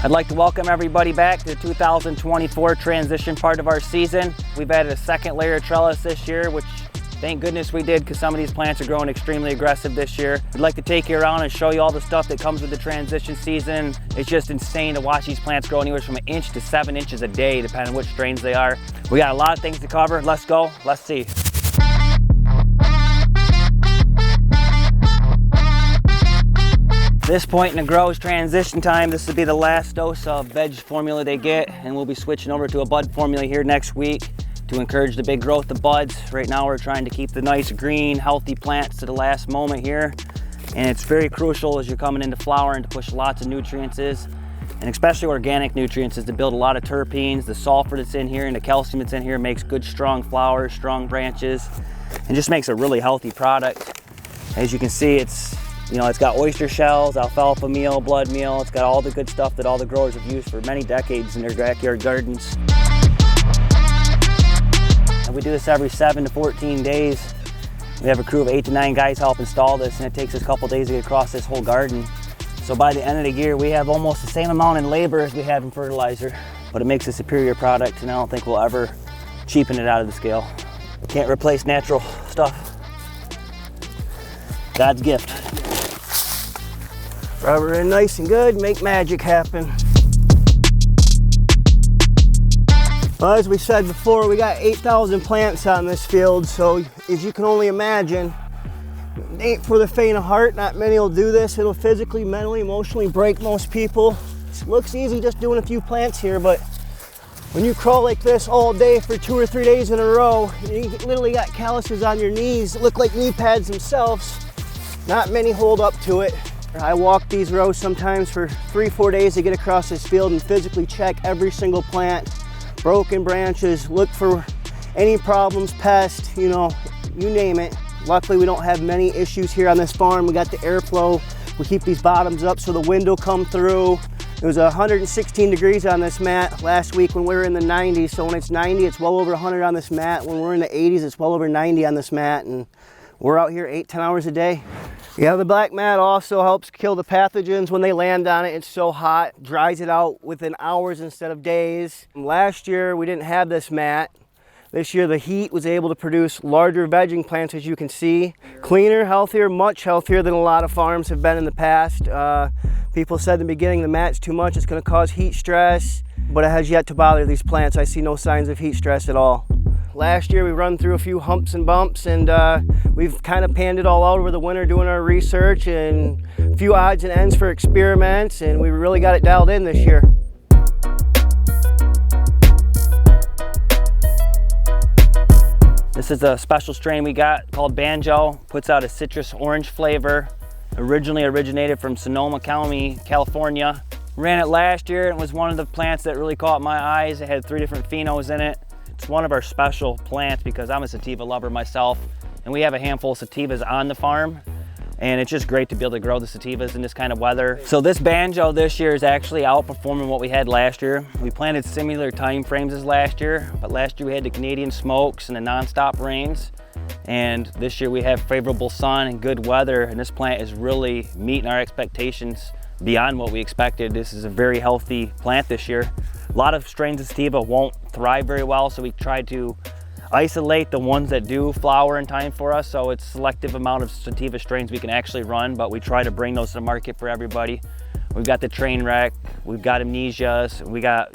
I'd like to welcome everybody back to the 2024 transition part of our season. We've added a second layer of trellis this year, which thank goodness we did because some of these plants are growing extremely aggressive this year. I'd like to take you around and show you all the stuff that comes with the transition season. It's just insane to watch these plants grow anywhere from 1 inch to 7 inches a day, depending on which strains they are. We got a lot of things to cover. Let's go, let's see. This point in the grow is transition time. This will be the last dose of veg formula they get, and we'll be switching over to a bud formula here next week to encourage the big growth of buds. Right now we're trying to keep the nice green, healthy plants to the last moment here. And it's very crucial as you're coming into flowering to push lots of nutrients, and especially organic nutrients, is to build a lot of terpenes. The sulfur that's in here and the calcium that's in here makes good strong flowers, strong branches, and just makes a really healthy product. As you can see, it's got oyster shells, alfalfa meal, blood meal. It's got all the good stuff that all the growers have used for many decades in their backyard gardens. And we do this every 7 to 14 days. We have a crew of 8 to 9 guys help install this, and it takes us a couple days to get across this whole garden. So by the end of the year, we have almost the same amount in labor as we have in fertilizer, but it makes a superior product, and I don't think we'll ever cheapen it out of the scale. Can't replace natural stuff. God's gift. Rubber in nice and good, make magic happen. Well, as we said before, we got 8,000 plants on this field, so as you can only imagine, it ain't for the faint of heart. Not many will do this. It'll physically, mentally, emotionally break most people. It looks easy just doing a few plants here, but when you crawl like this all day for 2 or 3 days in a row, you literally got calluses on your knees that look like knee pads themselves. Not many hold up to it. I walk these rows sometimes for 3-4 days to get across this field and physically check every single plant, broken branches, look for any problems, pests, you name it. Luckily, we don't have many issues here on this farm. We got the airflow. We keep these bottoms up so the wind will come through. It was 116 degrees on this mat last week when we were in the 90s. So when it's 90, it's well over 100 on this mat. When we're in the 80s, it's well over 90 on this mat. And we're out here 8-10 hours a day. Yeah, the black mat also helps kill the pathogens when they land on it. It's so hot, dries it out within hours instead of days. Last year, we didn't have this mat. This year, the heat was able to produce larger vegging plants, as you can see. Cleaner, healthier, much healthier than a lot of farms have been in the past. People said in the beginning the mat's too much, it's gonna cause heat stress, but it has yet to bother these plants. I see no signs of heat stress at all. Last year we run through a few humps and bumps, and we've kind of panned it all out over the winter doing our research and a few odds and ends for experiments, and we really got it dialed in this year. This is a special strain we got called Banjo. Puts out a citrus orange flavor. Originally originated from Sonoma County, California. Ran it last year and was one of the plants that really caught my eyes. It had 3 different phenos in it. It's one of our special plants because I'm a sativa lover myself, and we have a handful of sativas on the farm, and it's just great to be able to grow the sativas in this kind of weather. So this Banjo this year is actually outperforming what we had last year. We planted similar time frames as last year, but last year we had the Canadian smokes and the non-stop rains, and this year we have favorable sun and good weather, and this plant is really meeting our expectations beyond what we expected. This is a very healthy plant this year. A lot of strains of sativa won't thrive very well, so we tried to isolate the ones that do flower in time for us, so it's selective amount of sativa strains we can actually run, but we try to bring those to the market for everybody. We've got the Trainwreck, we've got Amnesias, we got,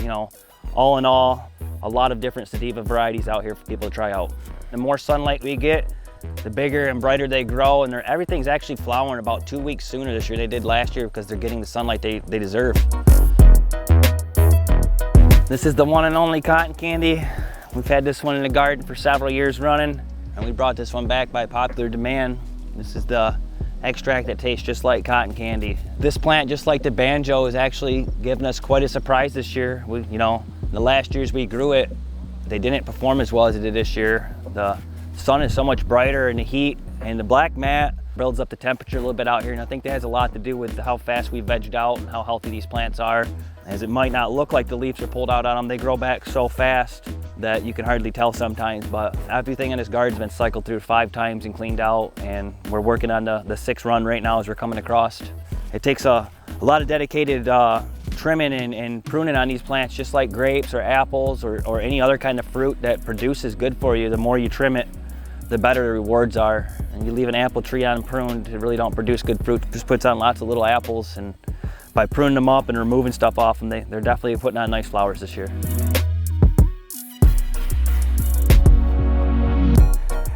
all in all, a lot of different sativa varieties out here for people to try out. The more sunlight we get, the bigger and brighter they grow, and everything's actually flowering about 2 weeks sooner this year than they did last year because they're getting the sunlight they deserve. This is the one and only cotton candy. We've had this one in the garden for several years running, and we brought this one back by popular demand. This is the extract that tastes just like cotton candy. This plant, just like the Banjo, is actually giving us quite a surprise this year. The last years we grew it, they didn't perform as well as it did this year. The sun is so much brighter, and the heat and the black mat builds up the temperature a little bit out here, and I think that has a lot to do with how fast we vegged out and how healthy these plants are. As it might not look like the leaves are pulled out on them, they grow back so fast that you can hardly tell sometimes, but everything in this garden's been cycled through 5 times and cleaned out, and we're working on the 6th run right now as we're coming across. It takes a lot of dedicated trimming and pruning on these plants, just like grapes or apples or any other kind of fruit that produces good for you. The more you trim it, the better the rewards are. And you leave an apple tree unpruned, it really don't produce good fruit. It just puts on lots of little apples, and by pruning them up and removing stuff off them, they're definitely putting on nice flowers this year.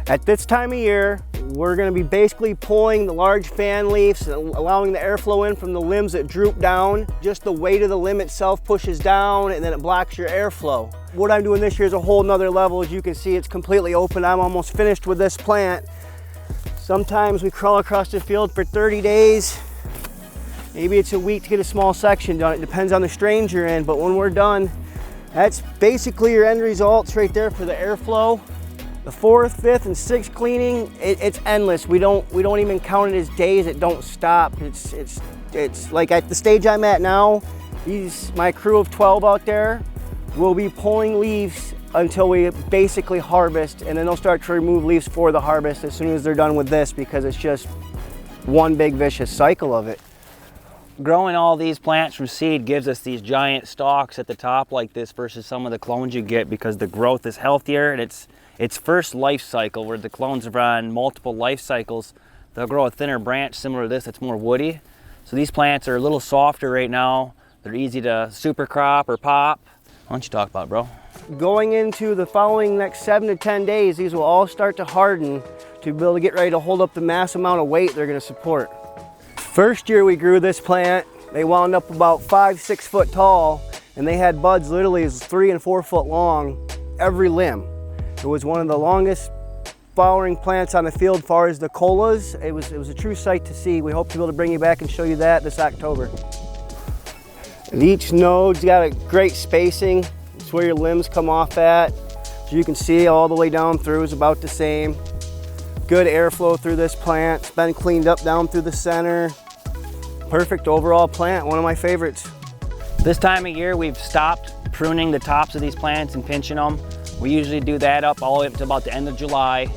At this time of year, we're going to be basically pulling the large fan leaves, allowing the airflow in from the limbs that droop down. Just the weight of the limb itself pushes down, and then it blocks your airflow. What I'm doing this year is a whole nother level. As you can see, it's completely open. I'm almost finished with this plant. Sometimes we crawl across the field for 30 days. Maybe it's a week to get a small section done. It depends on the strain you're in, but when we're done, that's basically your end results right there for the airflow. The 4th, 5th, and 6th cleaning, it's endless. We don't even count it as days. It don't stop. It's like at the stage I'm at now, my crew of 12 out there will be pulling leaves until we basically harvest, and then they'll start to remove leaves for the harvest as soon as they're done with this, because it's just one big vicious cycle of it. Growing all these plants from seed gives us these giant stalks at the top like this versus some of the clones you get, because the growth is healthier and its first life cycle, where the clones are on multiple life cycles, they'll grow a thinner branch similar to this that's more woody. So these plants are a little softer right now. They're easy to super crop or pop. Why don't you talk about it, bro? Going into the following next 7 to 10 days, these will all start to harden to be able to get ready to hold up the mass amount of weight they're going to support. First year we grew this plant, they wound up about 5-6 foot tall, and they had buds literally as 3 and 4 foot long, every limb. It was one of the longest flowering plants on the field as far as the colas. It was a true sight to see. We hope to be able to bring you back and show you that this October. And each node's got a great spacing. It's where your limbs come off at. So you can see all the way down through is about the same. Good airflow through this plant. It's been cleaned up down through the center. Perfect overall plant, one of my favorites. This time of year we've stopped pruning the tops of these plants and pinching them. We usually do that up all the way up to about the end of July,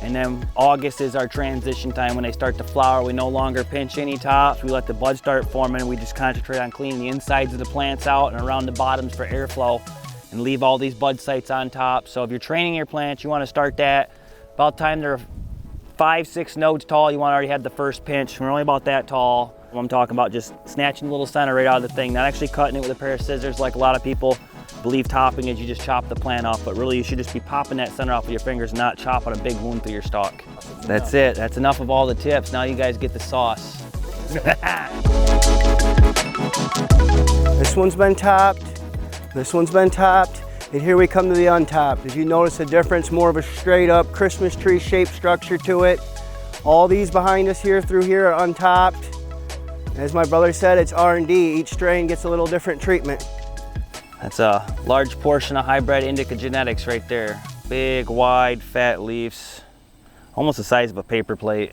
and then August is our transition time when they start to flower. We no longer pinch any tops. We let the buds start forming, and we just concentrate on cleaning the insides of the plants out and around the bottoms for airflow, and leave all these bud sites on top. So if you're training your plants, you want to start that about the time they're 5-6 nodes tall. You want to already have the first pinch. We're only about that tall. I'm talking about just snatching the little center right out of the thing, not actually cutting it with a pair of scissors like a lot of people believe topping is you just chop the plant off, but really you should just be popping that center off with your fingers, not chopping a big wound through your stalk. That's it. That's enough of all the tips. Now you guys get the sauce. This one's been topped. This one's been topped. And here we come to the untopped. As you notice the difference, more of a straight up Christmas tree shaped structure to it. All these behind us here through here are untopped. As my brother said, it's R&D. Each strain gets a little different treatment. That's a large portion of hybrid indica genetics right there. Big, wide, fat leaves, almost the size of a paper plate.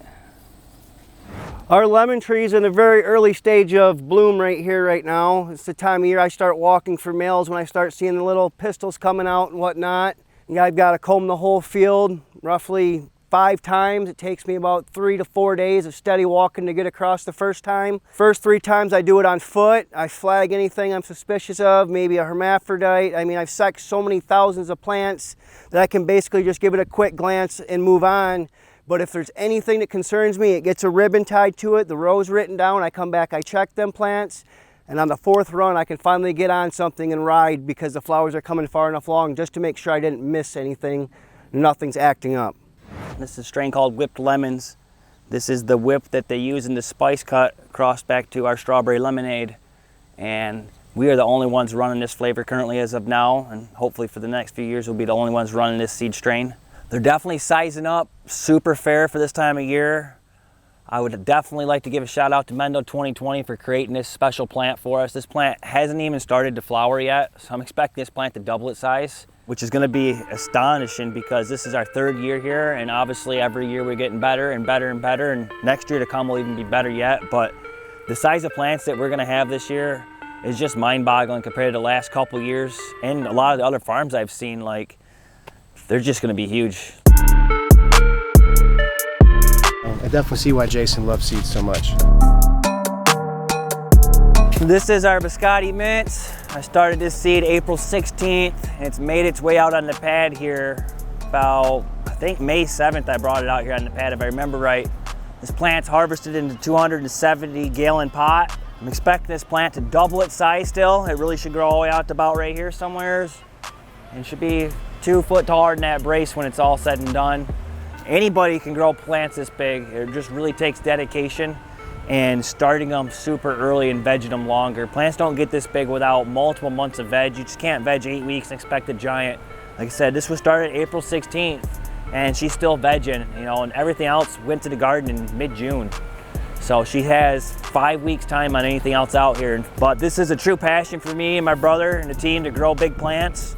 Our lemon tree's in a very early stage of bloom right here right now. It's the time of year I start walking for males, when I start seeing the little pistils coming out and whatnot. I've got to comb the whole field roughly 5 times. It takes me about 3 to 4 days of steady walking to get across the first time. First 3 times I do it on foot. I flag anything I'm suspicious of, maybe a hermaphrodite. I mean, I've sucked so many thousands of plants that I can basically just give it a quick glance and move on. But if there's anything that concerns me, it gets a ribbon tied to it, the row's written down, I come back, I check them plants, and on the 4th run I can finally get on something and ride, because the flowers are coming far enough along just to make sure I didn't miss anything, nothing's acting up. This is a strain called Whipped Lemons. This is the whip that they use in the spice cut crossed back to our strawberry lemonade. And we are the only ones running this flavor currently as of now, and hopefully for the next few years we'll be the only ones running this seed strain. They're definitely sizing up, super fair for this time of year. I would definitely like to give a shout out to Mendo 2020 for creating this special plant for us. This plant hasn't even started to flower yet, so I'm expecting this plant to double its size, which is going to be astonishing, because this is our 3rd year here, and obviously every year we're getting better and better and better, and next year to come will even be better yet. But the size of plants that we're going to have this year is just mind-boggling compared to the last couple years, and a lot of the other farms I've seen. Like, they're just going to be huge. I definitely see why Jason loves seeds so much. This is our Biscotti Mints. I started this seed April 16th, and it's made its way out on the pad here about, I think May 7th I brought it out here on the pad if I remember right. This plant's harvested into 270 gallon pot. I'm expecting this plant to double its size still. It really should grow all the way out to about right here somewheres. And should be 2 foot taller than that brace when it's all said and done. Anybody can grow plants this big. It just really takes dedication and starting them super early and vegging them longer. Plants don't get this big without multiple months of veg. You just can't veg 8 weeks and expect a giant. Like I said, this was started April 16th and she's still vegging, you know, and everything else went to the garden in mid-June. So she has 5 weeks time on anything else out here. But this is a true passion for me and my brother and the team to grow big plants.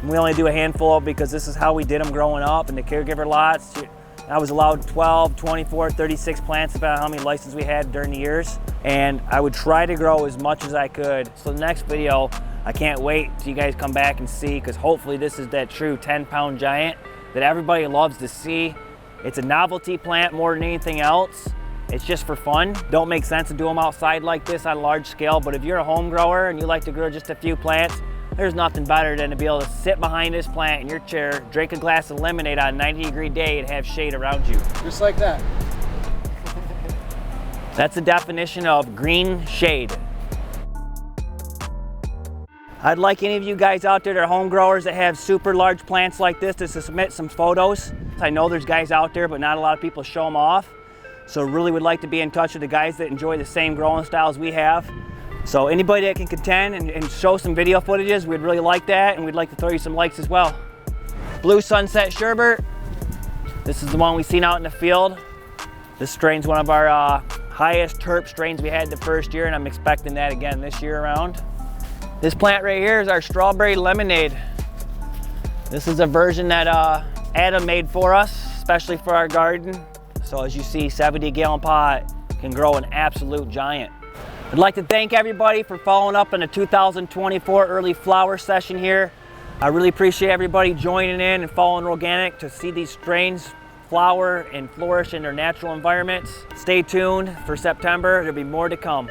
And we only do a handful because this is how we did them growing up in the caregiver lots. I was allowed 12, 24, 36 plants, about how many licenses we had during the years. And I would try to grow as much as I could. So the next video, I can't wait till you guys come back and see, because hopefully this is that true 10-pound giant that everybody loves to see. It's a novelty plant more than anything else. It's just for fun. Don't make sense to do them outside like this on a large scale, but if you're a home grower and you like to grow just a few plants, there's nothing better than to be able to sit behind this plant in your chair, drink a glass of lemonade on a 90-degree day and have shade around you. Just like that. That's the definition of green shade. I'd like any of you guys out there that are home growers that have super large plants like this to submit some photos. I know there's guys out there, but not a lot of people show them off. So really would like to be in touch with the guys that enjoy the same growing styles we have. So anybody that can contend and show some video footages, we'd really like that, and we'd like to throw you some likes as well. Blue Sunset Sherbert. This is the one we've seen out in the field. This strain's one of our highest terp strains we had the first year, and I'm expecting that again this year around. This plant right here is our Strawberry Lemonade. This is a version that Adam made for us, especially for our garden. So as you see, 70-gallon pot can grow an absolute giant. I'd like to thank everybody for following up on the 2024 early flower session here. I really appreciate everybody joining in and following Rollganic to see these strains flower and flourish in their natural environments. Stay tuned for September, there'll be more to come.